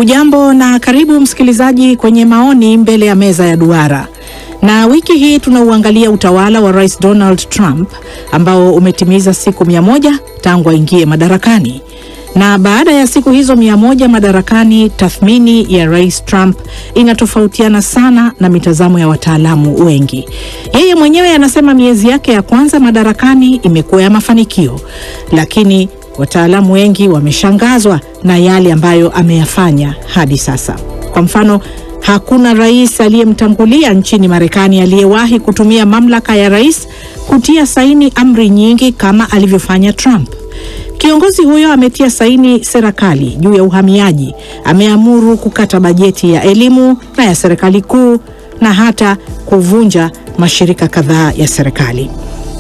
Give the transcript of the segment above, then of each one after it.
Hujambo na karibu msikilizaji kwenye maoni mbele ya meza ya duara. Na wiki hii tunauangalia utawala wa Rais Donald Trump ambao umetimiza siku 100 tangu aingie madarakani. Na baada ya siku hizo 100 madarakani, tathmini ya Rais Trump inatofautiana sana na mitazamo ya wataalamu wengi. Yeye mwenyewe anasema miezi yake ya kwanza madarakani imekuwa ya mafanikio, lakini wataalamu wengi wameshangazwa na yale ambayo ameyafanya hadi sasa. Kwa mfano, hakuna rais aliyemtangulia nchini Marekani aliyewahi kutumia mamlaka ya rais kutia saini amri nyingi kama alivyofanya Trump. Kiongozi huyo ametia saini sera kali juu ya uhamiaji, ameamuru kukata bajeti ya elimu na ya serikali kuu na hata kuvunja mashirika kadhaa ya serikali.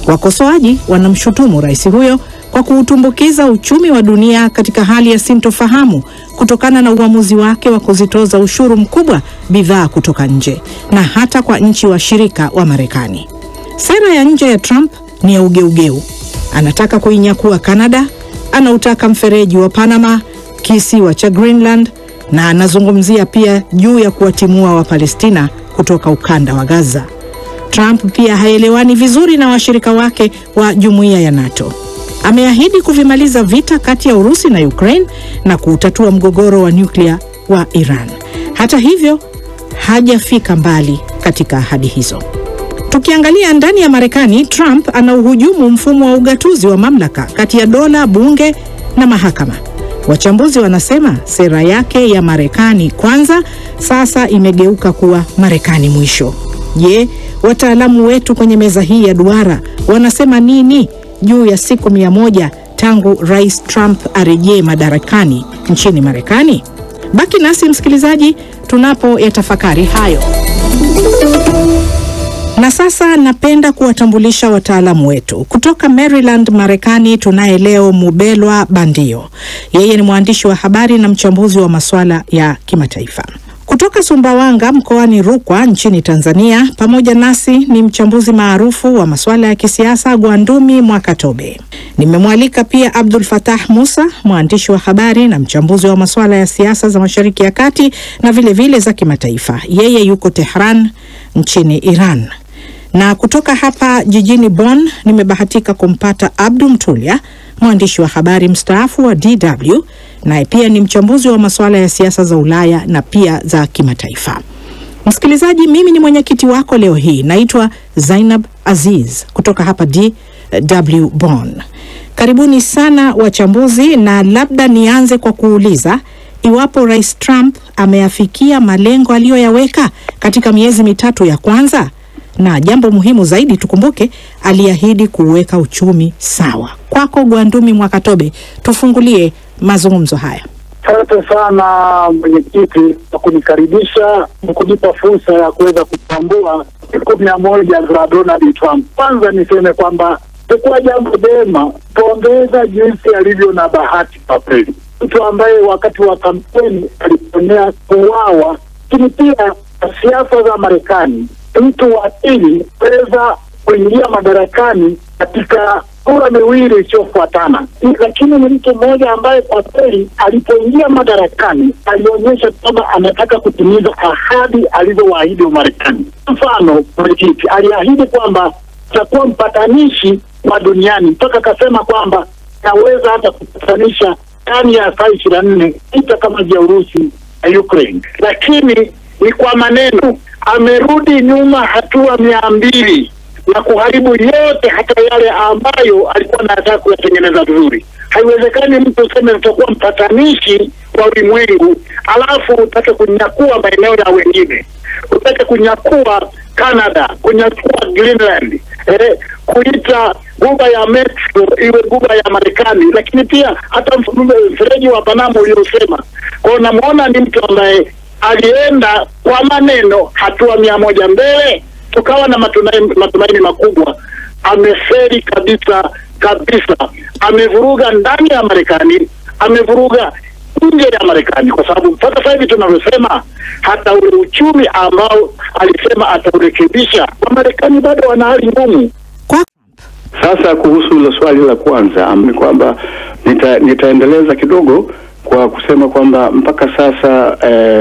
Wakosoaji wanamshutumu rais huyo kwa kuutumbukiza uchumi wa dunia katika hali ya sintofahamu kutokana na uamuzi wake wa kuzitoza ushuru mkubwa bidhaa kutoka nje na hata kwa nchi washirika wa Marekani. Sera ya nje ya Trump ni ya ugeugeu. Anataka kuinyakua Canada, anautaka mfereji wa Panama, kisiwa cha Greenland, na anazungumzia pia juu ya kuwatimua wa Palestina kutoka ukanda wa Gaza. Trump pia haelewani vizuri na washirika wake wa jumuiya ya NATO. Ameahidi kuvimaliza vita kati ya Urusi na Ukraine na kutatua mgogoro wa nyuklia wa Iran. Hata hivyo, hajafika mbali katika ahadi hizo. Tukiangalia ndani ya Marekani, Trump anauhujumu mfumo wa ugatuzi wa mamlaka kati ya dola, bunge na mahakama. Wachambuzi wanasema sera yake ya Marekani kwanza sasa imegeuka kuwa Marekani mwisho. Je, wataalamu wetu kwenye meza hii ya duara wanasema nini juu ya siku 100 tangu Rais Trump arejee madarakani nchini Marekani? Baki nasi msikilizaji tunapo yatafakari hayo. Na sasa napenda kuwatambulisha wataalamu wetu. Kutoka Maryland, Marekani, tunaye leo Mubelwa Bandio. Yeye ni mwandishi wa habari na mchambuzi wa masuala ya kimataifa. Kutoka Sumbawanga mkoani Rukwa nchini Tanzania, pamoja nasi ni mchambuzi maarufu wa masuala ya kisiasa Gwandumi Mwakatobe. Nimemwalika pia Abdul Fattah Musa, mwandishi wa habari na mchambuzi wa masuala ya siasa za Mashariki ya Kati na vile vile za kimataifa. Yeye yuko Tehran nchini Iran. Na kutoka hapa jijini Bonn nimebahatika kumpata Abdu Mtulia, mwandishi wa habari mstaafu wa DW, na pia ni mchambuzi wa masuala ya siasa za Ulaya na pia za kimataifa. Msikilizaji, mimi ni mwenyekiti wako leo hii. Naitwa Zainab Aziz kutoka hapa DW Bonn. Karibuni sana wachambuzi, na labda nianze kwa kuuliza iwapo Rais Trump ameafikia malengo aliyoyaweka katika miezi 3 ya kwanza. Na jambo muhimu zaidi tukumbuke, aliahidi kuweka uchumi sawa. Kwako Gwandumi Mwakatobe, tufungulie mazungumzo haya. Asante sana mwenyekiti kwa kunikaribisha na kunipa fursa ya kuweza kutambua siku 100 za Donald Trump. Kwanza niseme kwamba kwa jambo jema, tuongeza jinsi alivyo na bahati kwa kweli. Mtu ambaye wakati wa kampeni aliponea kuuawa, lakini pia siasa za Marekani, mtu wa pili kuweza kuingia madarakani katika kura miwili isiyofuatana. Lakini ni mtu mmoja ambaye kwa kweli alipoingia madarakani alionyesha kwamba anataka kutimiza ahadi alizowaahidi wa Marekani. Mfano, mwenyekiti aliahidi kwamba atakuwa mpatanishi wa duniani, mpaka akasema kwamba naweza hata kupatanisha ndani ya saa 24 vita kama vya Urusi na Ukraine. Lakini ni kwa maneno, amerudi nyuma hatua 200 na kuharibu yote, hata yale ambayo alikuwa anataka kuyatengeneza vizuri. Haiwezekani mtu useme utakuwa mpatanishi wa ulimwengu alafu utake kunyakua maeneo ya wengine, utake kunyakua Canada, kunyakua Greenland, kuita guba ya Mexico iwe guba ya Marekani, lakini pia hata mfereji wa Panama uliosema. Kwa namuona ni mtu ambaye alienda kwa maneno hatua 100 mbele, tukawa na matumaini makubwa. Ameferi kabisa. Amevuruga ndani ya Marekani, amevuruga nje ya Marekani, kwa sababu mpaka sasa hivi tunavyosema hata ule uchumi ambao alisema ataurekebisha wa Marekani bado wana hali ngumu. Sasa kuhusu ile swali la kwanza, kwamba nitaendeleza kidogo kwa kusema kwamba mpaka sasa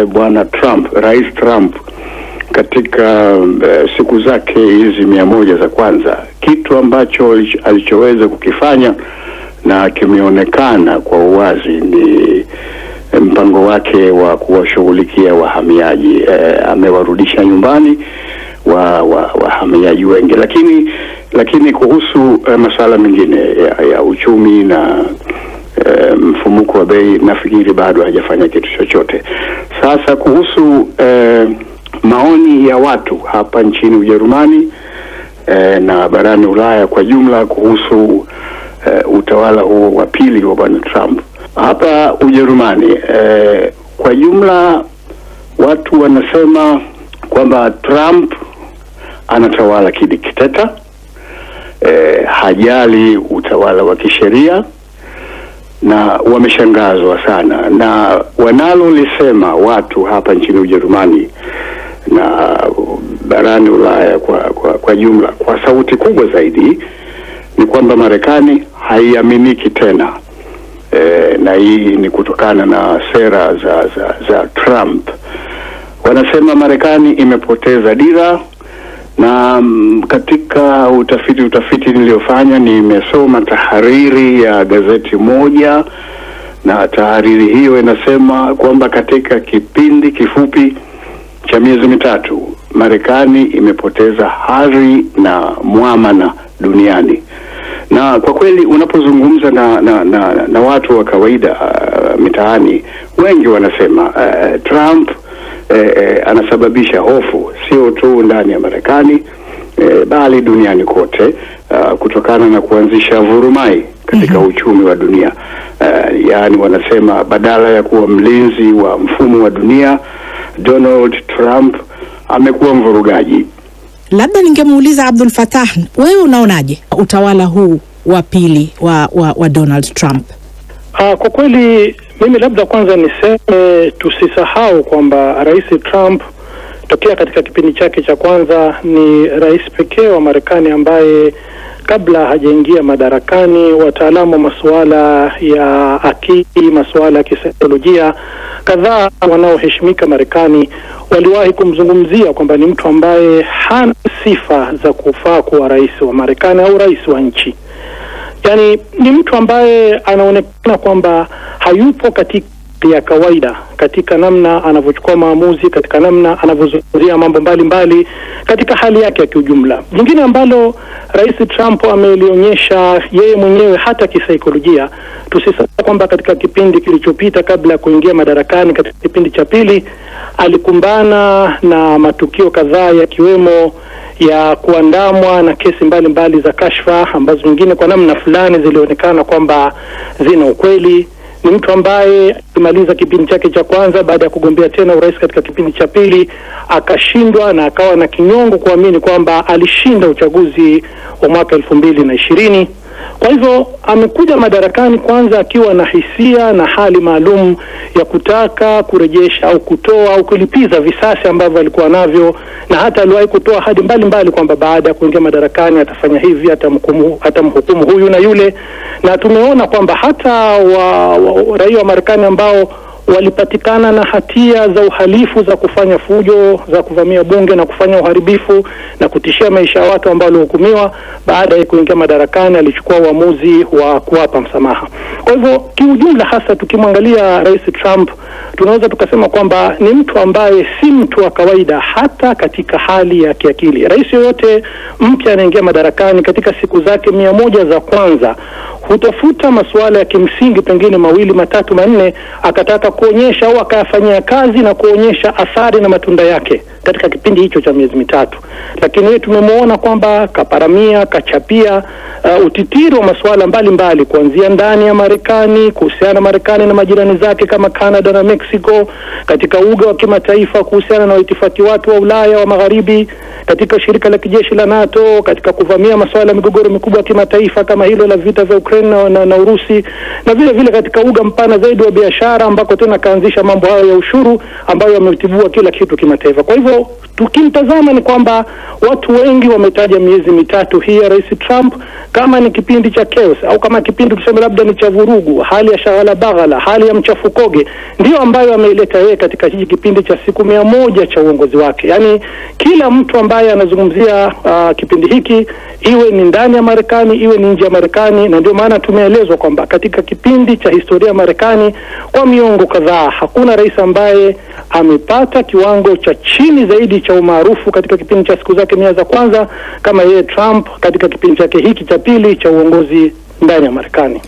bwana Trump, Rais Trump, katika siku zake hizi 100 za kwanza, kitu ambacho alichoweza kukifanya na kimeonekana kwa uwazi ni mpango wake wa kuwashughulikia wahamiaji. Amewarudisha nyumbani wahamiaji wengi, lakini kuhusu masuala mengine ya uchumi na mfumuko wa bei, nafikiri bado hajafanya kitu chochote. Sasa kuhusu maoni ya watu hapa nchini Ujerumani na barani Ulaya kwa jumla kuhusu utawala huo wa pili wa bwana Trump hapa Ujerumani, kwa jumla watu wanasema kwamba Trump anatawala kidikteta, hajali utawala wa kisheria, na wameshangazwa sana na wanalolisema watu hapa nchini Ujerumani na barani Ulaya kwa jumla kwa sauti kubwa zaidi ni kwamba Marekani haiaminiki tena. Na hii ni kutokana na sera za Trump. Wanasema Marekani imepoteza dira, na katika utafiti niliofanya nimesoma tahariri ya gazeti moja, na tahariri hiyo inasema kwamba katika kipindi kifupi cha miezi mitatu Marekani imepoteza hari na muamana duniani. Na kwa kweli unapozungumza na watu wa kawaida mitaani, wengi wanasema Trump anasababisha hofu sio tu ndani ya Marekani bali duniani kote, kutokana na kuanzisha vurumai katika uchumi wa dunia. Yaani wanasema badala ya kuwa mlinzi wa mfumo wa dunia, Donald Trump amekuwa mvurugaji. Labda ningemuuliza Abdul Fattah, wewe unaonaje utawala huu wa pili wa Donald Trump? Kwa kweli mimi labda kwanza niseme tusisahau kwamba Rais Trump tokea katika kipindi chake cha kwanza ni rais pekee wa Marekani ambaye kabla hajaingia madarakani wataalamu wa masuala ya akili, masuala ya kisaikolojia kadhaa wanaoheshimika Marekani waliwahi kumzungumzia kwamba ni mtu ambaye hana sifa za kufaa kuwa rais wa Marekani au rais wa nchi. Yani ni mtu ambaye anaonekana kwamba hayupo katika ya kawaida, katika namna anavyochukua maamuzi, katika namna anavyozungumzia mambo mbalimbali katika hali yake ya kiujumla. Jingine ambalo Rais Trump amelionyesha yeye mwenyewe hata kisaikolojia, tusisahau kwamba katika kipindi kilichopita kabla ya kuingia madarakani, katika kipindi cha pili, alikumbana na matukio kadhaa yakiwemo ya kuandamwa na kesi mbalimbali za kashfa ambazo nyingine kwa namna fulani zilionekana kwamba zina ukweli. Ni mtu ambaye alimaliza kipindi chake cha kwanza baada ya kugombea tena urais katika kipindi cha pili akashindwa, na akawa na kinyongo kuamini kwamba alishinda uchaguzi wa mwaka 2020. Kwa hivyo amekuja madarakani kwanza akiwa na hisia na hali maalum ya kutaka kurejesha au kutoa au kulipiza visasi ambavyo alikuwa navyo, na hata aliwahi kutoa ahadi mbalimbali kwamba baada ya kuingia madarakani atafanya hivi, atamhukumu huyu na yule. Na tumeona kwamba hata raia wa Marekani ambao walipatikana na hatia za uhalifu za kufanya fujo, za kuvamia bunge na kufanya uharibifu na kutishia maisha ya watu ambao walihukumiwa, baada ya kuingia madarakani alichukua uamuzi wa kuwapa msamaha. Kwa hivyo kiujumla, hasa tukimwangalia Rais Trump, tunaweza tukasema kwamba ni mtu ambaye si mtu wa kawaida hata katika hali ya kiakili. Rais yoyote mpya anaingia madarakani katika siku zake 100 za kwanza hutafuta masuala ya kimsingi pengine mawili, matatu, manne, akataka kuonyesha au akayafanyia kazi na kuonyesha athari na matunda yake katika kipindi hicho cha miezi mitatu. Lakini wewe tumemuona kwamba kaparamia, kachapia utitiri wa masuala mbalimbali kuanzia ndani ya Marekani, kuhusiana na Marekani na majirani zake kama Canada na Mexico, katika uga wa kimataifa kuhusiana na waitifaki watu wa Ulaya wa Magharibi, katika shirika la kijeshi la NATO, katika kuvamia masuala ya migogoro mikubwa ya kimataifa kama hilo la vita vya Ukraine na Urusi, na vile vile katika uga mpana zaidi wa biashara ambako tena kaanzisha mambo hayo ya ushuru ambayo yametibua kila kitu kimataifa. Kwa hivyo hiyo tukimtazama ni kwamba watu wengi wametaja miezi mitatu hii ya Rais Trump kama ni kipindi cha chaos, au kama kipindi tuseme labda ni cha vurugu, hali ya shaghala baghala, hali ya mchafukoge, ndio ambayo ameileta yeye katika hiki kipindi cha siku 100 cha uongozi wake. Yani kila mtu ambaye anazungumzia kipindi hiki, iwe ni ndani ya Marekani iwe ni nje ya Marekani, na ndio maana tumeelezwa kwamba katika kipindi cha historia ya Marekani kwa miongo kadhaa hakuna rais ambaye amepata kiwango cha chini zaidi cha umaarufu katika kipindi cha siku zake 100 za kwanza kama yeye Trump katika kipindi chake hiki cha pili cha uongozi ndani ya Marekani.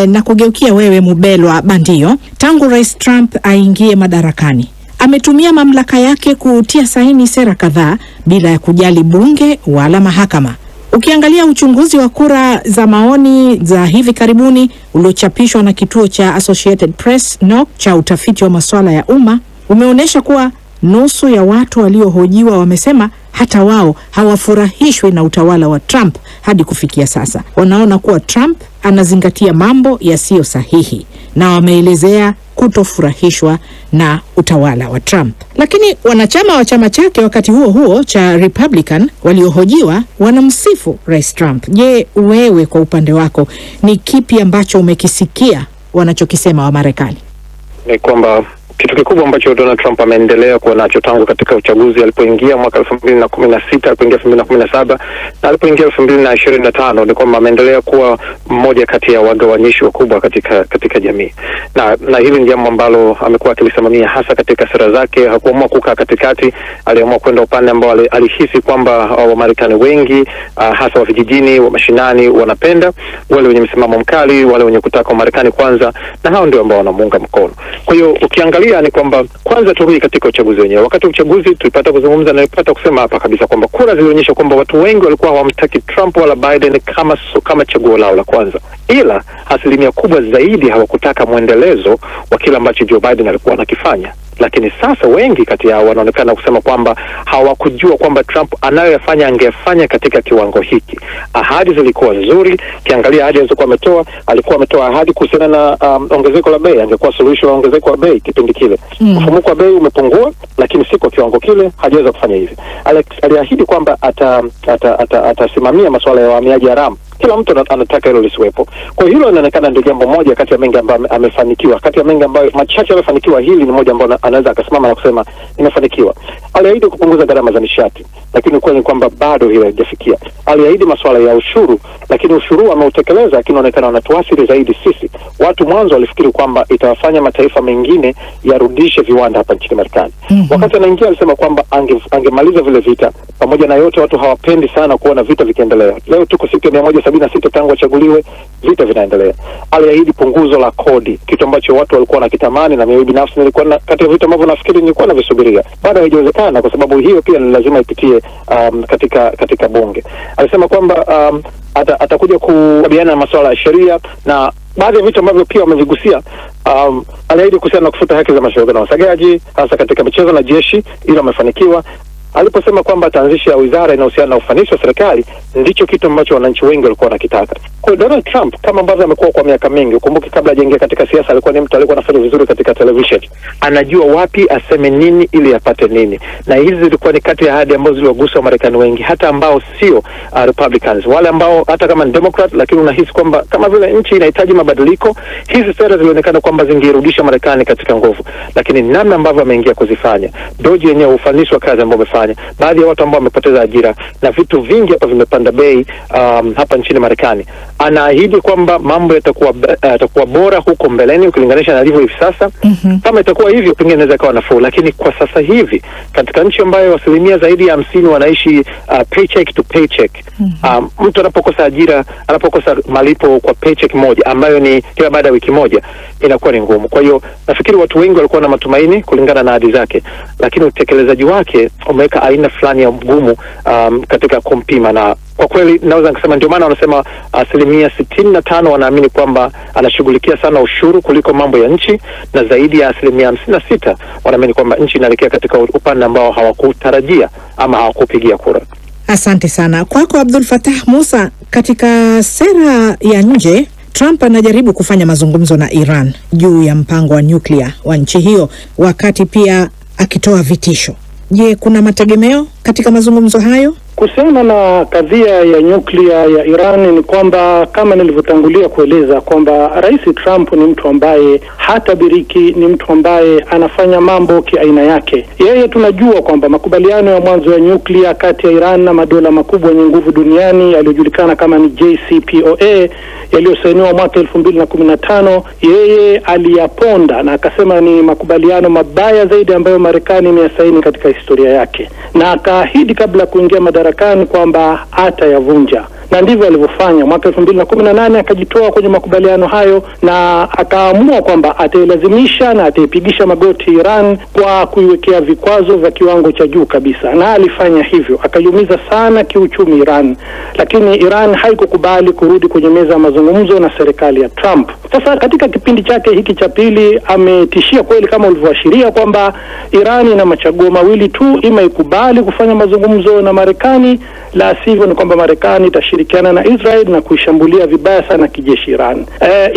Na kugeukia wewe Mubelwa Bandio, tangu Rais Trump aingie madarakani ametumia mamlaka yake kutia saini sera kadhaa bila ya kujali bunge wala mahakama. Ukiangalia uchunguzi wa kura za maoni za hivi karibuni uliochapishwa na kituo cha Associated Press cha utafiti wa masuala ya umma, umeonyesha kuwa nusu ya watu waliohojiwa wamesema hata wao hawafurahishwi na utawala wa Trump hadi kufikia sasa. Wanaona kuwa Trump anazingatia mambo yasiyo sahihi na wameelezea kutofurahishwa na utawala wa Trump. Lakini wanachama wa chama chake wakati huo huo cha Republican waliohojiwa wanamsifu Rais Trump. Je, wewe kwa upande wako ni kipi ambacho umekisikia wanachokisema wa Marekani? Ni kwamba kitu kikubwa ambacho Donald Trump ameendelea kuwa nacho tangu katika uchaguzi alipoingia mwaka 2016, alipoingia 2017 na alipoingia 2025 ni kwamba ameendelea kuwa mmoja kati ya wagawanyishi wakubwa katika jamii. Na hili ni jambo ambalo amekuwa akilisimamia hasa katika sera zake. Hakuamua kukaa katikati, aliamua kwenda upande ambao alihisi kwamba Wamarekani wengi hasa wa vijijini, wa mashinani wanapenda, wale wenye msimamo mkali, wale wenye kutaka Marekani kwanza, na hao ndio ambao wanamuunga mkono. Kwa hiyo ukiangalia ni kwamba kwanza turudi katika uchaguzi wenyewe. Wakati uchaguzi tulipata kuzungumza na tulipata kusema hapa kabisa kwamba kura zilionyesha kwamba watu wengi walikuwa hawamtaki Trump wala Biden kama chaguo lao la kwanza, ila asilimia kubwa zaidi hawakutaka muendelezo wa kila ambacho Joe Biden alikuwa anakifanya. Lakini sasa wengi kati yao wanaonekana kusema kwamba hawakujua kwamba Trump anayoyafanya angefanya katika kiwango hiki. Ahadi zilikuwa nzuri. Kiangalia ahadi alizokuwa alikuwa ametoa ahadi kuhusiana na ongezeko la bei, angekuwa suluhisho la ongezeko la bei kipindi kile. Mfumuko wa bei umepungua, lakini si kwa kiwango kile, hajaweza kufanya hivi. Aliahidi kwamba atasimamia masuala ya wahamiaji haramu. Kila mtu anataka hilo lisiwepo. Kwa hilo inaonekana ndio jambo moja kati ya mengi ambayo amefanikiwa. Kati ya mengi ambayo machache amefanikiwa, hili ni moja ambalo anaweza akasimama na kusema nimefanikiwa. Aliahidi kupunguza gharama za nishati, lakini ukweli ni kwamba bado hilo halijafikia. Aliahidi masuala ya ushuru, lakini ushuru ameutekeleza, lakini inaonekana wanatuathiri zaidi sisi. Watu mwanzo walifikiri kwamba itawafanya mataifa mengine yarudishe viwanda hapa nchini Marekani. Wakati anaingia alisema kwamba angemaliza vile vita. Pamoja na yote watu hawapendi sana kuona vita vikiendelea. Leo tuko siku ya 176 tangu achaguliwe, vita vinaendelea. Aliahidi punguzo la kodi, kitu ambacho watu walikuwa wanakitamani, na mimi binafsi nilikuwa kati ya vitu ambavyo nafikiri nilikuwa navisubiria. Bado haijawezekana kwa sababu hiyo pia ni lazima ipitie katika bunge. Alisema kwamba atakuja kukabiliana na masuala ya sheria na baadhi ya vitu ambavyo pia wamevigusia. Aliahidi kuhusiana na kufuta haki za mashoga na wasagaji hasa katika michezo na jeshi, ila amefanikiwa. Aliposema kwamba ataanzisha wizara inayohusiana na ufanisi wa serikali, ndicho kitu ambacho wananchi wengi walikuwa wanakitaka. Kwa Donald Trump, kama ambavyo amekuwa kwa miaka mingi, ukumbuke kabla hajaingia katika siasa alikuwa ni mtu alikuwa anafanya vizuri katika television. Anajua wapi aseme nini ili apate nini. Na hizi zilikuwa ni kati ya ahadi ambazo ziliwagusa Wamarekani wengi, hata ambao sio Republicans, wale ambao hata kama ni Democrat, lakini unahisi kwamba kama vile nchi inahitaji mabadiliko. Hizi sera zilionekana kwamba zingerudisha Marekani katika nguvu, lakini namna ambavyo ameingia kuzifanya, doji yenyewe, ufanisi wa kazi ambao amefanya, baadhi ya watu ambao wamepoteza ajira na vitu vingi hapa vimepanda bei hapa nchini Marekani. Anaahidi kwamba mambo yatakuwa bora huko mbeleni ukilinganisha na ilivyo hivi sasa. Kama itakuwa hivyo pengine inaweza kuwa nafuu, lakini kwa sasa hivi katika nchi ambayo asilimia zaidi ya 50 wanaishi paycheck to paycheck, mtu anapokosa ajira, anapokosa malipo kwa paycheck moja ambayo ni kila baada ya wiki moja, inakuwa ni ngumu. Kwa hiyo nafikiri watu wengi walikuwa na matumaini kulingana na ahadi zake, lakini utekelezaji wake umeweka aina fulani ya mgumu katika kumpima. Na kwa kweli naweza kusema ndio maana wanasema asilimia 65 wanaamini kwamba anashughulikia sana ushuru kuliko mambo ya nchi, na zaidi ya asilimia 56 wanaamini kwamba nchi inaelekea katika upande ambao hawakutarajia ama hawakupigia kura. Asante sana. Kwako Abdul Fattah Musa, katika sera ya nje Trump anajaribu kufanya mazungumzo na Iran juu ya mpango wa nyuklia wa nchi hiyo, wakati pia akitoa vitisho. Je, kuna mategemeo katika mazungumzo hayo? Kuhusiana na kadhia ya nyuklia ya Iran ni kwamba kama nilivyotangulia kueleza kwamba Rais Trump ni mtu ambaye hatabiriki, ni mtu ambaye anafanya mambo kiaina yake. Yeye tunajua kwamba makubaliano ya mwanzo ya nyuklia kati ya Iran na madola makubwa yenye nguvu duniani yaliyojulikana kama ni JCPOA yaliyosainiwa mwaka 2015, yeye aliyaponda na akasema ni makubaliano mabaya zaidi ambayo Marekani imeyasaini katika historia yake, na akaahidi kabla kuingia madarakani kwamba atayavunja, na ndivyo alivyofanya. Mwaka 2018 akajitoa kwenye makubaliano hayo na akaamua kwamba atailazimisha na ataipigisha magoti Iran kwa kuiwekea vikwazo vya kiwango cha juu kabisa, na alifanya hivyo, akaiumiza sana kiuchumi Iran, lakini Iran haikukubali kurudi kwenye meza ya mazungumzo na serikali ya Trump. Sasa katika kipindi chake hiki cha pili ametishia kweli kama ulivyoashiria kwamba Iran ina machaguo mawili tu, ima ikubali kufanya mazungumzo na Marekani, la sivyo ni kwamba Marekani itashirikiana na Israel na kuishambulia vibaya sana kijeshi Iran.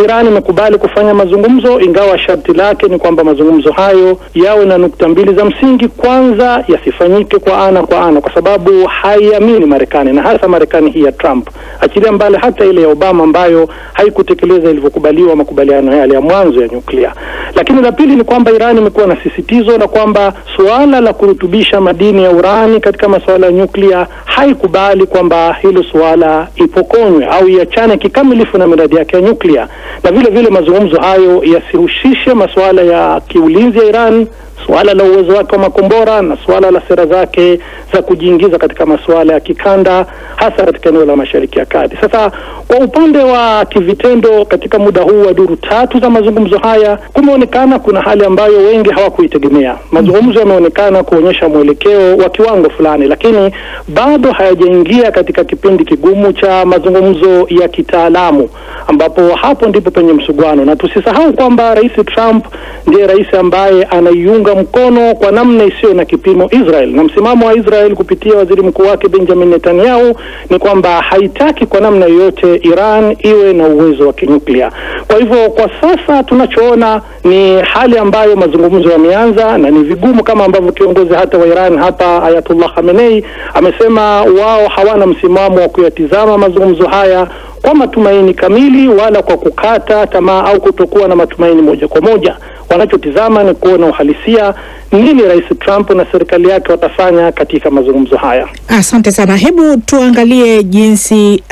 Iran imekubali kufanya mazungumzo, ingawa sharti lake ni kwamba mazungumzo hayo yawe na nukta mbili za msingi. Kwanza, yasifanyike kwa ana kwa ana kwa sababu haiamini Marekani, na hasa Marekani hii ya Trump, achilia mbali hata ile ya Obama ambayo haikutekeleza ilivyokubaliwa makubaliano yale ya mwanzo ya nyuklia. Lakini la pili ni kwamba Iran imekuwa na sisitizo na kwamba suala la kurutubisha madini ya urani katika masuala ya nyuklia haikubali kwamba hilo suala ipokonywe au iachane kikamilifu na miradi yake ya nyuklia, na vile vile mazungumzo hayo yasihusishe masuala ya kiulinzi ya Iran, suala la uwezo wake wa makombora na suala la sera zake za kujiingiza katika masuala ya kikanda, hasa katika eneo la Mashariki ya Kati. Sasa kwa upande wa kivitendo, katika muda huu wa duru tatu za mazungumzo haya, kumeonekana kuna hali ambayo wengi hawakuitegemea. Mazungumzo yameonekana kuonyesha mwelekeo wa kiwango fulani, lakini bado hayajaingia katika kipindi kigumu cha mazungumzo ya kitaalamu, ambapo hapo ndipo penye msuguano. Na tusisahau kwamba Rais Trump ndiye rais ambaye anaiunga mkono kwa namna isiyo na kipimo Israel, na msimamo wa Israel kupitia waziri mkuu wake Benjamin Netanyahu ni kwamba haitaki kwa namna yoyote Iran iwe na uwezo wa kinyuklia. Kwa hivyo kwa sasa tunachoona ni hali ambayo mazungumzo yameanza, na ni vigumu kama ambavyo kiongozi hata wa Iran hapa Ayatollah Khamenei amesema wao hawana msimamo wa kuyatizama mazungumzo haya kwa matumaini kamili wala kwa kukata tamaa au kutokuwa na matumaini moja kwa moja. Wanachotizama ni kuona uhalisia nini Rais Trump na serikali yake watafanya katika mazungumzo haya. Asante sana. Hebu tuangalie jinsi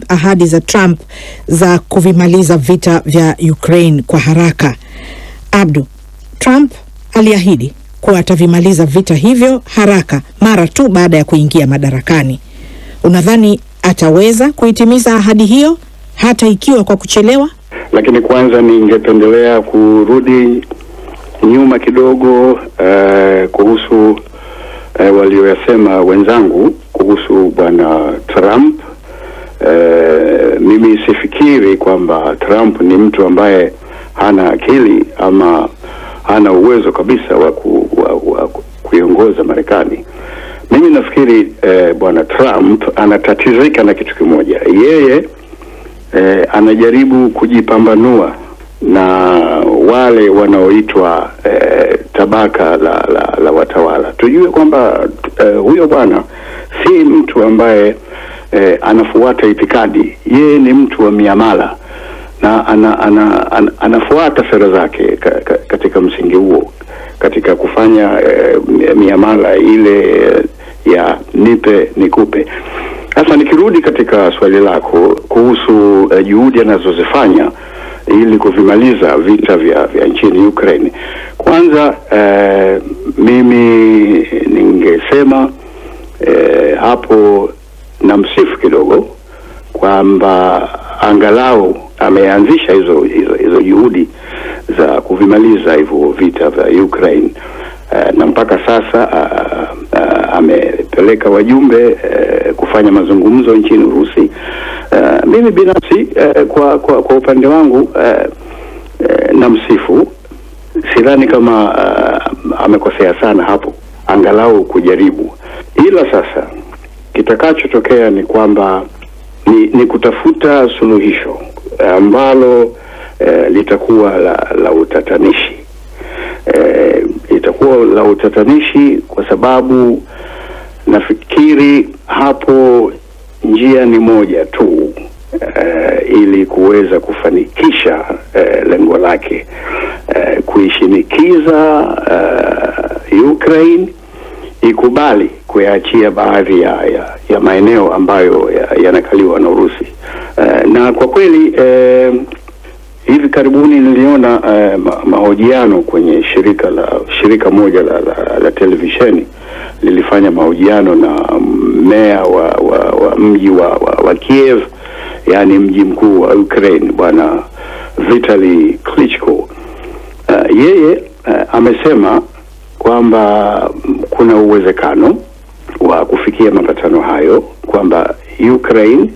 ahadi za Trump za kuvimaliza vita vya Ukraine kwa haraka. Abdu, Trump aliahidi kuwa atavimaliza vita hivyo haraka mara tu baada ya kuingia madarakani. Unadhani ataweza kuitimiza ahadi hiyo hata ikiwa kwa kuchelewa? Lakini kwanza ningependelea kurudi nyuma kidogo kuhusu walioyasema wenzangu kuhusu bwana Trump. Mimi sifikiri kwamba Trump ni mtu ambaye hana akili ama hana uwezo kabisa wa kuiongoza Marekani. Mimi nafikiri bwana Trump anatatizika na kitu kimoja. Yeye anajaribu kujipambanua na wale wanaoitwa tabaka la watawala. Tujue kwamba huyo bwana si mtu ambaye anafuata itikadi. Yeye ni mtu wa miamala na anafuata sera zake katika msingi huo, katika kufanya miamala ile ya nipe nikupe. Sasa nikirudi katika swali lako kuhusu juhudi anazozifanya ili kuvimaliza vita vya nchini Ukraine. Kwanza mimi ningesema hapo na msifu kidogo kwamba angalau ameanzisha hizo juhudi za kuvimaliza hivyo vita vya Ukraine, na mpaka sasa amepeleka wajumbe kufanya mazungumzo nchini Urusi. Mimi binafsi kwa upande wangu na msifu, sidhani kama amekosea sana hapo, angalau kujaribu. Ila sasa kitakachotokea ni kwamba ni kutafuta suluhisho ambalo litakuwa la utatanishi. Itakuwa hilo la utatanishi, kwa sababu nafikiri hapo njia ni moja tu ili kuweza kufanikisha lengo lake, kuishinikiza Ukraine ikubali kuyaachia baadhi ya maeneo ambayo yanakaliwa na Urusi. Na kwa kweli hivi karibuni niliona mahojiano kwenye shirika moja la televisheni lilifanya mahojiano na meya wa mji wa Kiev, yani mji mkuu wa Ukraine, bwana Vitali Klitschko. Yeye amesema kwamba kuna uwezekano wa kufikia mapatano hayo, kwamba Ukraine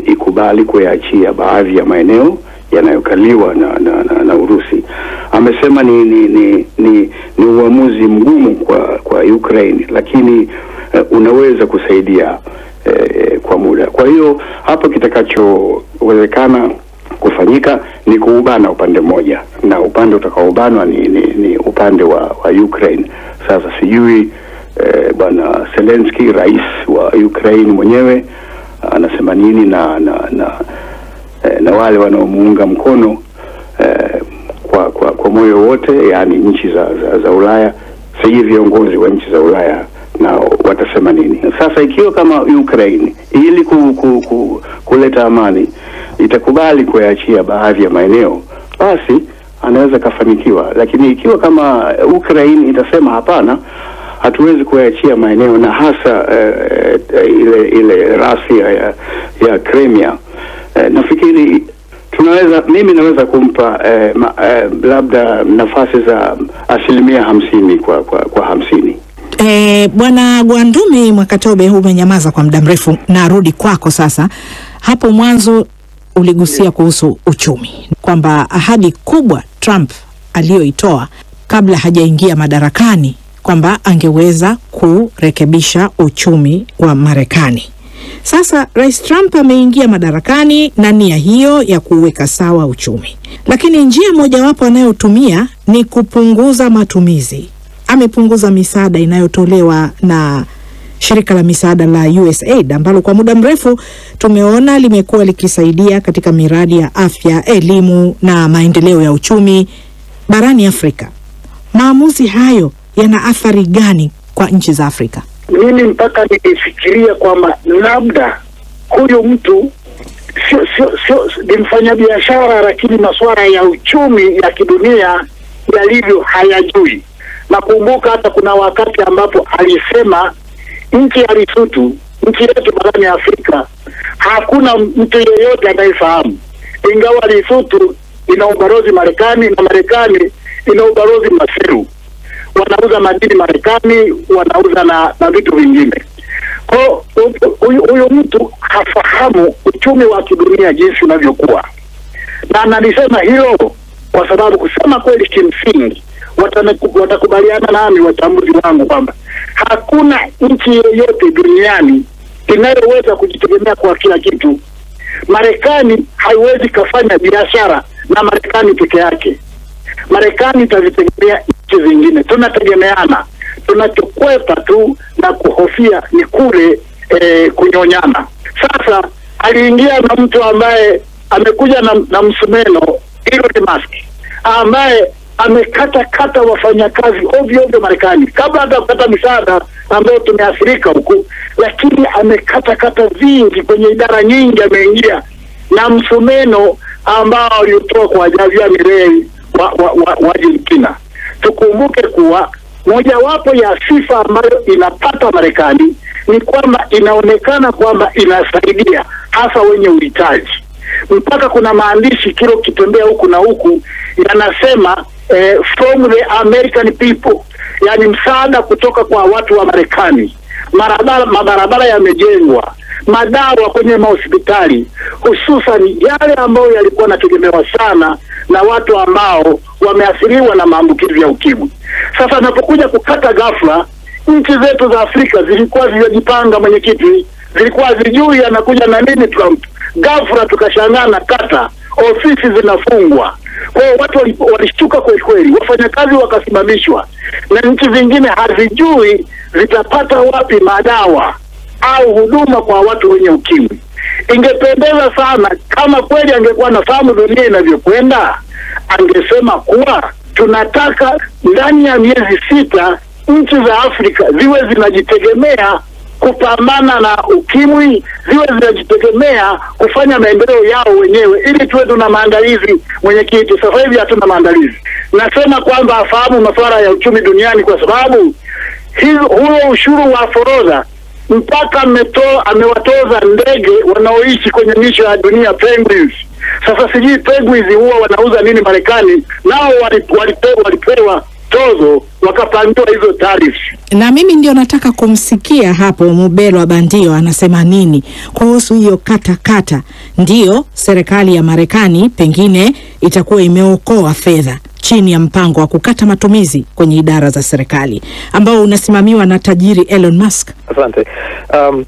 ikubali kuyaachia baadhi ya maeneo yanayokaliwa na Urusi. Amesema ni uamuzi mgumu kwa Ukraine, lakini unaweza kusaidia kwa muda. Kwa hiyo hapo kitakachowezekana kufanyika ni kuubana upande mmoja, na upande utakaobanwa ni upande wa Ukraine. Sasa sijui bwana Zelensky, rais wa Ukraine mwenyewe, anasema nini na wale wanaomuunga mkono kwa moyo wote, yani nchi za Ulaya. Sijui viongozi wa nchi za Ulaya nao watasema nini. Sasa ikiwa kama Ukraine ili kuleta amani itakubali kuyaachia baadhi ya maeneo, basi anaweza kafanikiwa. Lakini ikiwa kama Ukraine itasema hapana, hatuwezi kuyaachia maeneo, na hasa ile rasi ya Crimea, nafikiri mimi naweza kumpa labda nafasi za 50% kwa 50. Bwana Gwandumi Mwakatobe, umenyamaza kwa muda mrefu, narudi kwako sasa. Hapo mwanzo uligusia kuhusu uchumi, kwamba ahadi kubwa Trump aliyoitoa kabla hajaingia madarakani kwamba angeweza kurekebisha uchumi wa Marekani. Sasa Rais Trump ameingia madarakani na nia hiyo ya kuweka sawa uchumi, lakini njia mojawapo anayotumia ni kupunguza matumizi. Amepunguza misaada inayotolewa na shirika la misaada la USAID ambalo kwa muda mrefu tumeona limekuwa likisaidia katika miradi ya afya, elimu na maendeleo ya uchumi barani Afrika. Maamuzi hayo yana athari gani kwa nchi za Afrika? Mimi mpaka nifikiria kwamba labda huyu mtu sio ni mfanyabiashara, lakini masuala ya uchumi ya kidunia yalivyo hayajui. Nakumbuka hata kuna wakati ambapo alisema nchi ya Lesotho, nchi yetu barani Afrika, hakuna mtu yeyote anayefahamu, ingawa Lesotho ina ubalozi Marekani na Marekani ina ubalozi Maseru. Wanauza madini Marekani, wanauza na vitu vingine. Kwa huyu mtu hafahamu uchumi wa kidunia jinsi unavyokuwa. Na analisema hilo kwa sababu kusema kweli kimsingi watakubaliana nami wachambuzi wangu kwamba hakuna nchi yoyote duniani inayoweza kujitegemea kwa kila kitu. Marekani haiwezi kufanya biashara na Marekani peke yake. Marekani itazitegemea nchi zingine. Tunategemeana. Tunachokwepa tu na kuhofia ni kule kunyonyana. Sasa aliingia na mtu ambaye amekuja na msumeno, Elon Musk, ambaye amekata wafanyakazi ovyo Marekani, kabla hata kupata misaada ambayo tumeathirika huku, lakini amekata vingi kwenye idara nyingi. Ameingia na msumeno ambao alitoa kwa Javier Milei wa Argentina. Tukumbuke kuwa mojawapo ya sifa ambayo inapata Marekani ni kwamba inaonekana kwamba inasaidia hasa wenye uhitaji. Mpaka kuna maandishi kilo kitembea huku na huku yanasema from the American people, yani msaada kutoka kwa watu wa Marekani. Mabarabara yamejengwa, madawa kwenye mahospitali, hususan yale ambayo yalikuwa yanategemewa sana na watu ambao wameathiriwa na maambukizi ya ukimwi. Sasa napokuja kukata ghafla, nchi zetu za Afrika zilikuwa zimejipanga, mwenyekiti, zilikuwa zijui anakuja na nini Trump. Ghafla tukashangaa na kata, ofisi zinafungwa, Kwa hiyo watu walishtuka kweli kweli, wafanyakazi wakasimamishwa, na nchi zingine hazijui zitapata wapi madawa au huduma kwa watu wenye ukimwi. Ingependeza sana kama kweli angekuwa anafahamu dunia inavyokwenda, angesema kuwa tunataka ndani ya miezi 6 nchi za Afrika ziwe zinajitegemea kupambana na ukimwi, ziwe zinajitegemea kufanya maendeleo yao wenyewe, ili tuwe tuna maandalizi. Mwenyekiti, sasa hivi hatuna maandalizi. Nasema kwamba afahamu masuala ya uchumi duniani, kwa sababu huo ushuru wa forodha mpaka amewatoza ndege wanaoishi kwenye misho ya dunia, penguins. Sasa sijui penguins huwa wanauza nini Marekani, nao walipewa tozo wakapangiwa hizo taarifa. Na mimi ndio nataka kumsikia hapo Mubelwa Bandio anasema nini kuhusu hiyo kata. Ndio serikali ya Marekani pengine itakuwa imeokoa fedha chini ya mpango wa kukata matumizi kwenye idara za serikali ambao unasimamiwa na tajiri Elon Musk. Asante.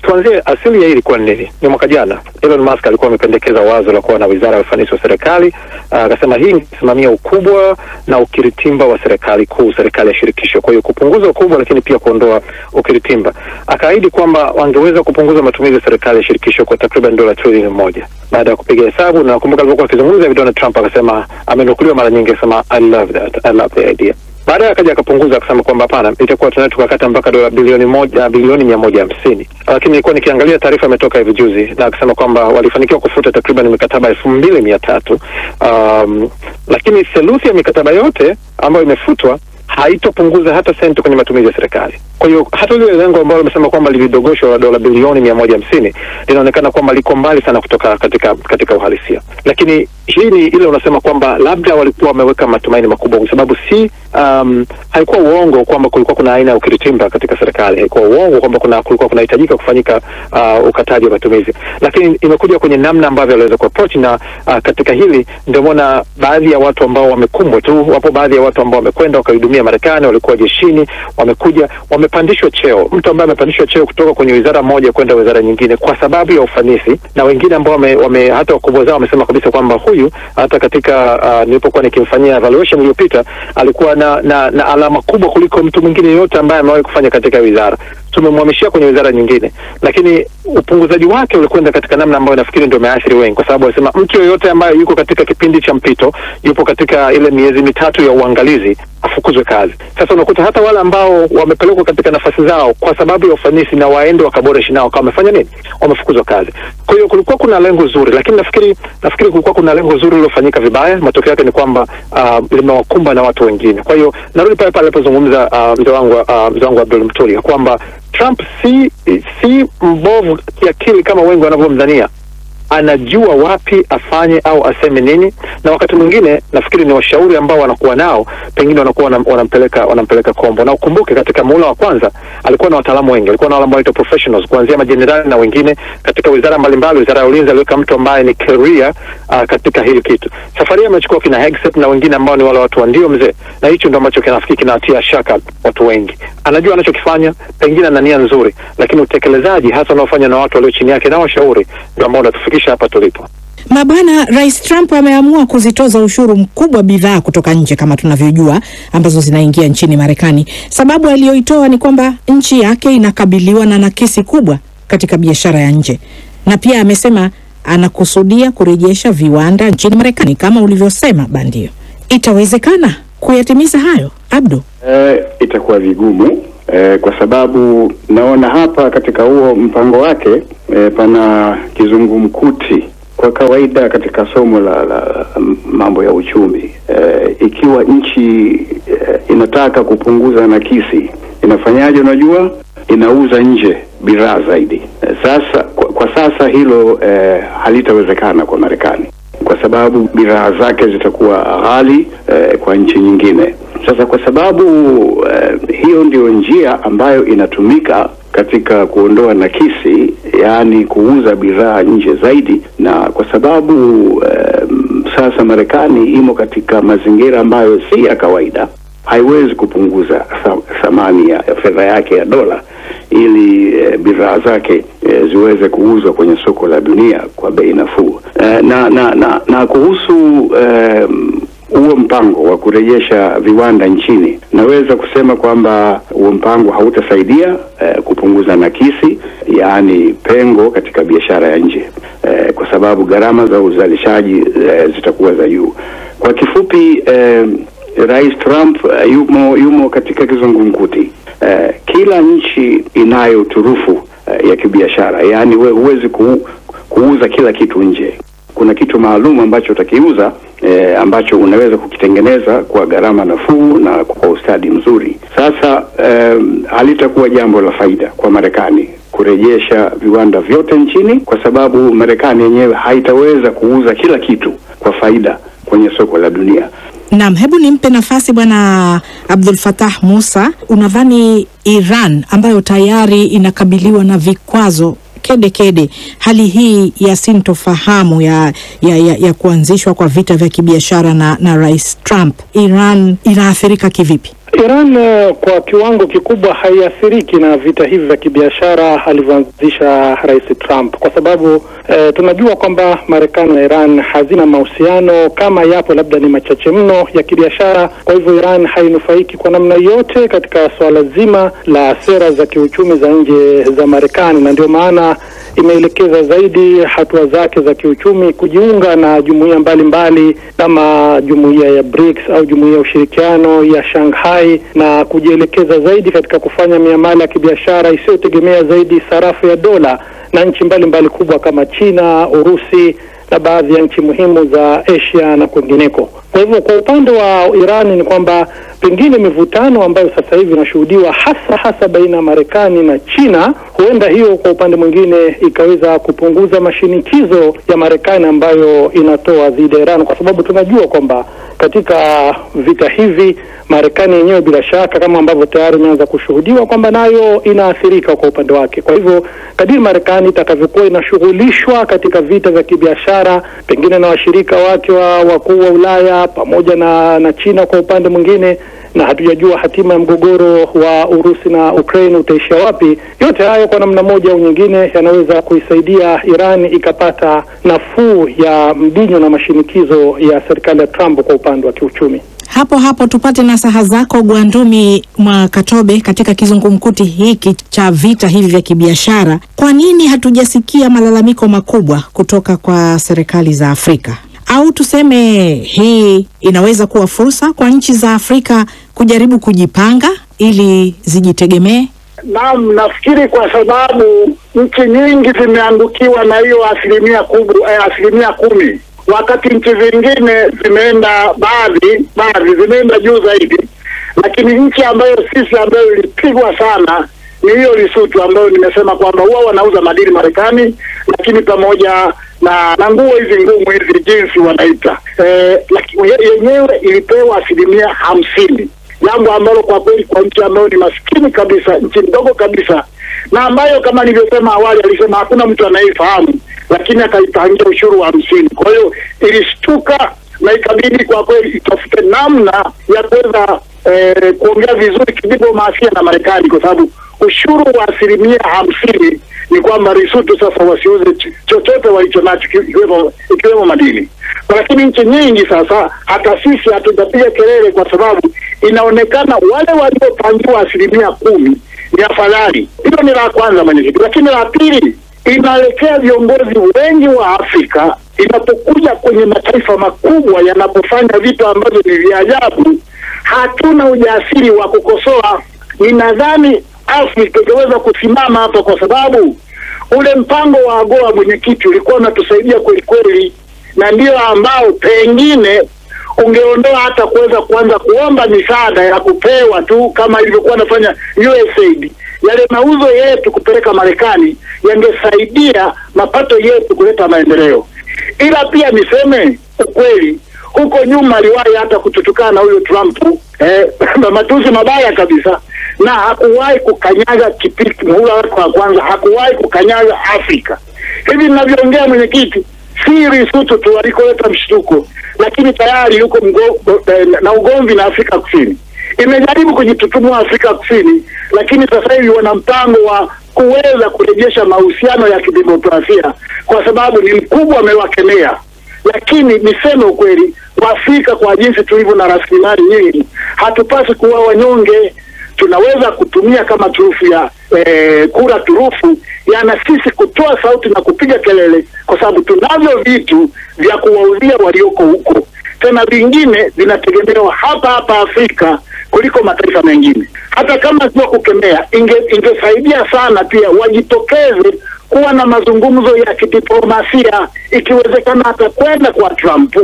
Tuanzie asili ya hili ilikuwa nini? Ni mwaka jana Elon Musk alikuwa amependekeza wazo la kuwa na wizara ya ufanisi wa serikali. Akasema hii inasimamia ukubwa na ukiritimba wa serikali kuu, serikali ya shirikisho. Kwa hiyo kupunguza ukubwa lakini pia kuondoa ukiritimba. Akaahidi kwamba wangeweza kupunguza matumizi ya serikali ya shirikisho kwa takriban $1 trilioni. Baada ya kupiga hesabu, na nakumbuka alipokuwa akizungumza hivi Donald Trump akasema, amenukuliwa mara nyingi akasema I love that, I love the idea. Baadaye akaja akapunguza akasema kwamba hapana, itakuwa tunaweza tukakata mpaka bilioni 150. Lakini nilikuwa nikiangalia taarifa imetoka hivi juzi na akasema kwamba walifanikiwa kufuta takriban mikataba 2300. Lakini theluthi ya mikataba yote ambayo imefutwa haitopunguza hata senti kwenye matumizi ya serikali. Kwa hiyo hata ile lengo ambalo wamesema kwamba lilidogoshwa la dola bilioni 150 linaonekana kwamba liko mbali sana kutoka katika uhalisia. Lakini hii ni ile unasema kwamba labda walikuwa wameweka matumaini makubwa, kwa sababu haikuwa uongo kwamba kulikuwa kuna aina ya ukiritimba katika serikali. Haikuwa uongo kwamba kulikuwa kunahitajika kufanyika ukataji wa matumizi. Lakini imekuja kwenye namna ambavyo waliweza kuapproach, na katika hili ndio maana baadhi ya watu ambao wamekumbwa tu, wapo baadhi ya watu ambao wamekwenda wakahudumia Marekani, walikuwa jeshini, wamekuja wamepandishwa cheo. Mtu ambaye amepandishwa cheo kutoka kwenye wizara moja kwenda wizara nyingine kwa sababu ya ufanisi, na wengine ambao hata wakubwa zao wamesema kabisa kwamba huyu hata katika nilipokuwa nikimfanyia evaluation iliyopita alikuwa na alama kubwa kuliko mtu mwingine yote ambaye amewahi kufanya katika wizara. Tumemhamishia kwenye wizara nyingine, lakini upunguzaji wake ulikwenda katika namna ambayo nafikiri ndio umeathiri wengi, kwa sababu wanasema mtu yoyote ambaye yuko katika kipindi cha mpito, yupo katika ile miezi 3 ya uangalizi, afukuzwe kazi. Sasa unakuta hata wale ambao wamepelekwa katika nafasi zao kwa sababu ya ufanisi na waende wakaboresha nao, kama wamefanya nini, wamefukuzwa kazi. Kwa hiyo kulikuwa kuna lengo zuri, lakini nafikiri kulikuwa kuna lengo zuri lilofanyika vibaya. Matokeo yake ni kwamba limewakumba na watu wengine. Kwa hiyo narudi pale alipozungumza mzee wangu Abdul Mtuli kwamba Trump si mbovu kiakili kama wengi wanavyomdhania. Anajua wapi afanye au aseme nini, na wakati mwingine nafikiri ni washauri ambao wanakuwa nao pengine wanakuwa wanampeleka kombo. Na ukumbuke katika muhula wa kwanza alikuwa na wataalamu wengi, alikuwa na wale ambao wanaitwa professionals, kuanzia majenerali na wengine katika wizara mbalimbali. Wizara ya ulinzi aliweka mtu ambaye ni career katika hili kitu. Safari amechukua kina Hegseth na wengine ambao ni wale watu wa ndio mzee, na hicho ndio ambacho kinafikiri kinatia shaka watu wengi. Anajua anachokifanya, pengine ana nia nzuri, lakini utekelezaji hasa unaofanywa na watu walio chini yake na washauri ndio ambao unatufikisha hapa tulipo. Mabana, Rais Trump ameamua kuzitoza ushuru mkubwa bidhaa kutoka nje kama tunavyojua ambazo zinaingia nchini Marekani. Sababu aliyoitoa ni kwamba nchi yake inakabiliwa na nakisi kubwa katika biashara ya nje. Na pia amesema anakusudia kurejesha viwanda nchini Marekani kama ulivyosema Bandio. Itawezekana kuyatimiza hayo, Abdu? Itakuwa vigumu kwa sababu naona hapa katika huo mpango wake pana kizungumkuti. Kwa kawaida katika somo la mambo ya uchumi, ikiwa nchi inataka kupunguza nakisi, inafanyaje? Unajua, inauza nje bidhaa zaidi. Sasa kwa sasa hilo halitawezekana kwa Marekani kwa sababu bidhaa zake zitakuwa ghali kwa nchi nyingine. Sasa kwa sababu hiyo ndio njia ambayo inatumika katika kuondoa nakisi, yani kuuza bidhaa nje zaidi, na kwa sababu sasa Marekani imo katika mazingira ambayo si ya kawaida, haiwezi kupunguza thamani ya fedha yake ya dola ili bidhaa zake ziweze kuuzwa kwenye soko la dunia kwa bei nafuu. Na kuhusu huo mpango wa kurejesha viwanda nchini, naweza kusema kwamba huo mpango hautasaidia kupunguza nakisi, yaani pengo katika biashara ya nje, kwa sababu gharama za uzalishaji zitakuwa za juu. Kwa kifupi, Rais Trump yumo katika kizungumkuti. Kila nchi inayo turufu ya kibiashara, yaani wewe huwezi kuuza kila kitu nje. Kuna kitu maalum ambacho utakiuza, ambacho unaweza kukitengeneza kwa gharama nafuu na kwa ustadi mzuri. Sasa halitakuwa jambo la faida kwa Marekani kurejesha viwanda vyote nchini, kwa sababu Marekani yenyewe haitaweza kuuza kila kitu kwa faida kwenye soko la dunia. Naam, hebu nimpe nafasi Bwana Abdul Fattah Musa. Unadhani Iran ambayo tayari inakabiliwa na vikwazo kede, hali hii ya sintofahamu ya kuanzishwa kwa vita vya kibiashara na Rais Trump, Iran inaathirika kivipi? Iran kwa kiwango kikubwa haiathiriki na vita hivi vya kibiashara alivyoanzisha Rais Trump, kwa sababu tunajua kwamba Marekani na Iran hazina mahusiano, kama yapo labda ni machache mno ya kibiashara. Kwa hivyo Iran hainufaiki kwa namna yote katika swala zima la sera za kiuchumi za nje za Marekani, na ndio maana imeelekeza zaidi hatua zake za kiuchumi kujiunga na jumuiya mbalimbali kama jumuiya ya BRICS au jumuiya ya ushirikiano ya Shanghai, na kujielekeza zaidi katika kufanya miamala ya kibiashara isiyotegemea zaidi sarafu ya dola na nchi mbalimbali kubwa kama China, Urusi na baadhi ya nchi muhimu za Asia na kwingineko. Kwa hivyo kwa upande wa Iran ni kwamba pengine mivutano ambayo sasa hivi inashuhudiwa hasa baina ya Marekani na China, huenda hiyo kwa upande mwingine ikaweza kupunguza mashinikizo ya Marekani ambayo inatoa dhidi ya Iran, kwa sababu tunajua kwamba katika vita hivi Marekani yenyewe bila shaka, kama ambavyo tayari imeanza kushuhudiwa, kwamba nayo inaathirika kwa upande wake. Kwa hivyo kadiri Marekani itakavyokuwa inashughulishwa katika vita vya kibiashara pengine na washirika wake wakuu wa Ulaya pamoja na China kwa upande mwingine, na hatujajua hatima ya mgogoro wa Urusi na Ukraine utaishia wapi, yote hayo kwa namna moja au nyingine yanaweza kuisaidia Iran ikapata nafuu ya mbinyo na mashinikizo ya serikali ya Trump kwa upande wa kiuchumi. Hapo tupate nasaha zako Gwandumi Mwakatobe katika kizungumkuti hiki cha vita hivi vya kibiashara. Kwa nini hatujasikia malalamiko makubwa kutoka kwa serikali za Afrika? Au tuseme hii inaweza kuwa fursa kwa nchi za Afrika kujaribu kujipanga ili zijitegemee? Naam, nafikiri kwa sababu nchi nyingi zimeangukiwa na hiyo asilimia 10, wakati nchi zingine zimeenda baadhi zimeenda juu zaidi. Lakini nchi ambayo ilipigwa sana ni hiyo Lesotho, ambayo nimesema kwamba huwa wanauza madini Marekani, lakini pamoja na nguo hizi ngumu hizi jinsi wanaita, lakini yenyewe ilipewa 50%, jambo ambalo kwa kweli kwa nchi ambayo ni maskini kabisa, nchi ndogo kabisa, na ambayo kama nilivyosema awali alisema hakuna mtu anayefahamu, lakini akaipangia ushuru wa 50. Kwa hiyo ilishtuka na ikabidi kwa kweli itafute namna ya kuweza kuongea vizuri kidiplomasia na Marekani, kwa sababu ushuru wa 50% ni kwamba Lesotho sasa wasiuze chochote walichonacho ikiwemo madini. Lakini nchi nyingi sasa, hata sisi hatujapiga kelele, kwa sababu inaonekana wale waliopangiwa 10% ni afadhali. Hilo ni la kwanza mwenyekiti. Lakini la pili, inaelekea viongozi wengi wa Afrika inapokuja kwenye mataifa makubwa yanapofanya vitu ambavyo ni vya ajabu, hatuna ujasiri wa kukosoa. Ninadhani Afrika ingeweza kusimama hapa, kwa sababu ule mpango wa AGOA mwenyekiti ulikuwa unatusaidia kweli, na ndio ambao pengine ungeondoa hata kuweza kuanza kuomba misaada ya kupewa tu kama ilivyokuwa nafanya USAID. Yale mauzo yetu kupeleka Marekani yangesaidia mapato yetu kuleta maendeleo. Ila pia niseme ukweli, huko nyuma aliwahi hata kututukana na huyo Trump, matusi mabaya kabisa, na hakuwahi kukanyaga kipiki muhula wake wa kwanza, hakuwahi kukanyaga Afrika. Hivi ninavyoongea mwenyekiti, si Lesotho tu alikoleta mshtuko, lakini tayari yuko na ugomvi na Afrika Kusini. Imejaribu kujitutumua Afrika Kusini, lakini sasa hivi wana mpango wa kuweza kurejesha mahusiano ya kidemokrasia, kwa sababu ni mkubwa amewakemea Lakini niseme ukweli, Waafrika kwa jinsi tulivyo na rasilimali nyingi, hatupasi kuwa wanyonge. Tunaweza kutumia kama turufu ya kura turufu, yana sisi kutoa sauti na kupiga kelele, kwa sababu tunavyo vitu vya kuwauzia walioko huko. Tena vingine vinategemewa hapa hapa Afrika kuliko mataifa mengine. Hata kama sio kukemea, ingesaidia sana pia wajitokeze kuwa na mazungumzo ya kidiplomasia, ikiwezekana hata kwenda kwa Trump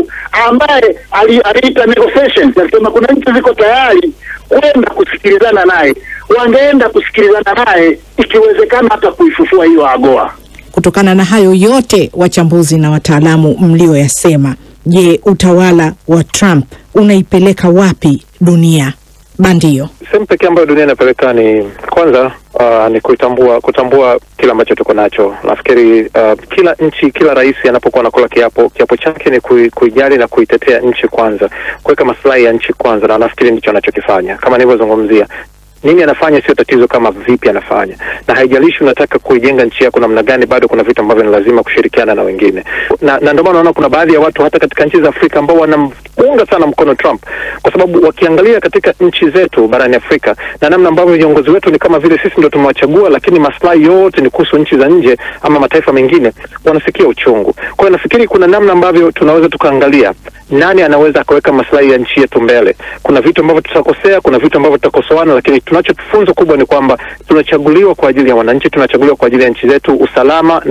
ambaye aliita negotiations. Alisema kuna nchi ziko tayari kwenda kusikilizana naye, wangeenda kusikilizana naye, ikiwezekana hata kuifufua hiyo AGOA. Kutokana na hayo yote, wachambuzi na wataalamu mlioyasema, je, utawala wa Trump unaipeleka wapi dunia? Bandio. Sehemu pekee ambayo dunia inapeleka ni kwanza ni kutambua kila ambacho tuko nacho. Nafikiri kila nchi, kila rais anapokuwa anakula kiapo chake ni kuijali na kuitetea nchi kwanza, kuweka maslahi ya nchi kwanza, na nafikiri ndicho anachokifanya. Kama nilivyozungumzia, nini anafanya sio tatizo, kama vipi anafanya, na haijalishi unataka kuijenga nchi yako namna gani, bado kuna vitu ambavyo ni lazima kushirikiana na wengine. Na ndio maana unaona kuna baadhi ya watu hata katika nchi za Afrika ambao wanamunga sana mkono Trump, kwa sababu wakiangalia katika nchi zetu barani Afrika na namna ambavyo viongozi wetu ni kama vile sisi ndio tumewachagua, lakini maslahi yote ni kuhusu nchi za nje ama mataifa mengine, wanasikia uchungu. Kwa hiyo nafikiri kuna namna ambavyo tunaweza tukaangalia nani anaweza akaweka maslahi ya nchi yetu mbele. Kuna vitu ambavyo tutakosea, kuna vitu ambavyo tutakosoana, lakini tunachofunzo kubwa ni kwamba tunachaguliwa kwa ajili ya wananchi, tunachaguliwa kwa ajili ya nchi zetu. Usalama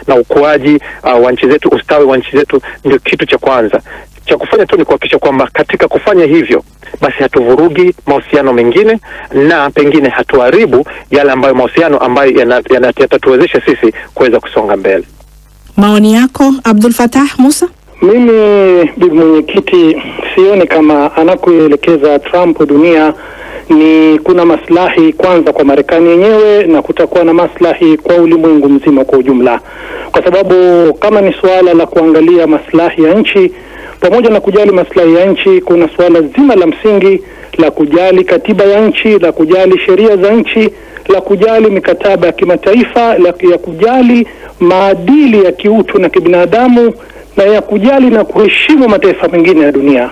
na ukuaji wa nchi zetu, ustawi wa nchi zetu ndio kitu cha kwanza. Cha kufanya tu ni kuhakikisha kwamba katika kufanya hivyo basi hatuvurugi mahusiano mengine, na pengine hatuharibu yale ambayo mahusiano ambayo yatatuwezesha sisi kuweza kusonga mbele. Maoni yako Abdul Fattah Musa? Mimi bibi mwenyekiti, sioni kama anakoelekeza Trump dunia ni kuna maslahi kwanza kwa Marekani yenyewe, na kutakuwa na maslahi kwa ulimwengu mzima kwa ujumla. Kwa sababu kama ni suala la kuangalia maslahi ya nchi, pamoja na kujali maslahi ya nchi, kuna suala zima la msingi la kujali katiba ya nchi, la kujali sheria za nchi, la kujali mikataba ya kimataifa, ya kujali maadili ya kiutu na kibinadamu, na ya kujali na kuheshimu mataifa mengine ya dunia.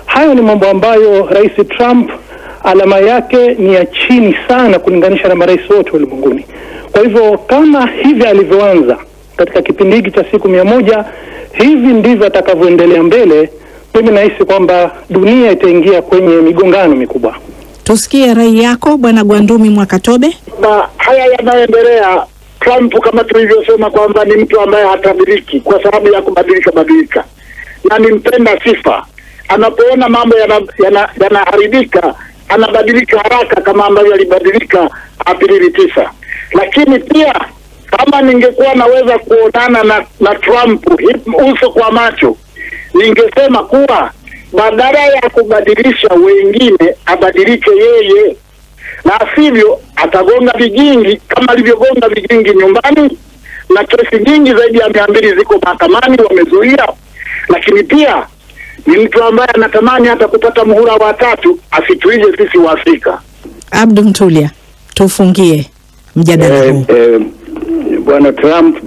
Hayo ni mambo ambayo Rais Trump alama yake ni ya chini sana kulinganisha na marais wote ulimwenguni. Kwa hivyo kama hivi alivyoanza katika kipindi hiki cha siku 100, hivi ndivyo atakavyoendelea mbele, mimi nahisi kwamba dunia itaingia kwenye migongano mikubwa. Tusikie rai yako Bwana Gwandumi Mwakatobe. Haya yanaendelea, Trump kama tulivyosema kwamba ni mtu ambaye hatabiriki kwa sababu ya kubadilika, na ni mpenda sifa. Anapoona mambo yanaharibika, anabadilika haraka kama ambavyo alibadilika Aprili 9. Lakini pia kama ningekuwa naweza kuonana na Trump uso kwa macho, ningesema kuwa badala ya kubadilisha wengine, abadilike yeye, na sivyo atagonga vigingi kama alivyogonga vigingi nyumbani, na kesi nyingi zaidi ya 200 ziko mahakamani wamezuia. Lakini pia ni mtu ambaye anatamani hata kupata muhula wa 3 asituije sisi wa Afrika. Abdul Mtulia, tufungie mjadala huu. Bwana Trump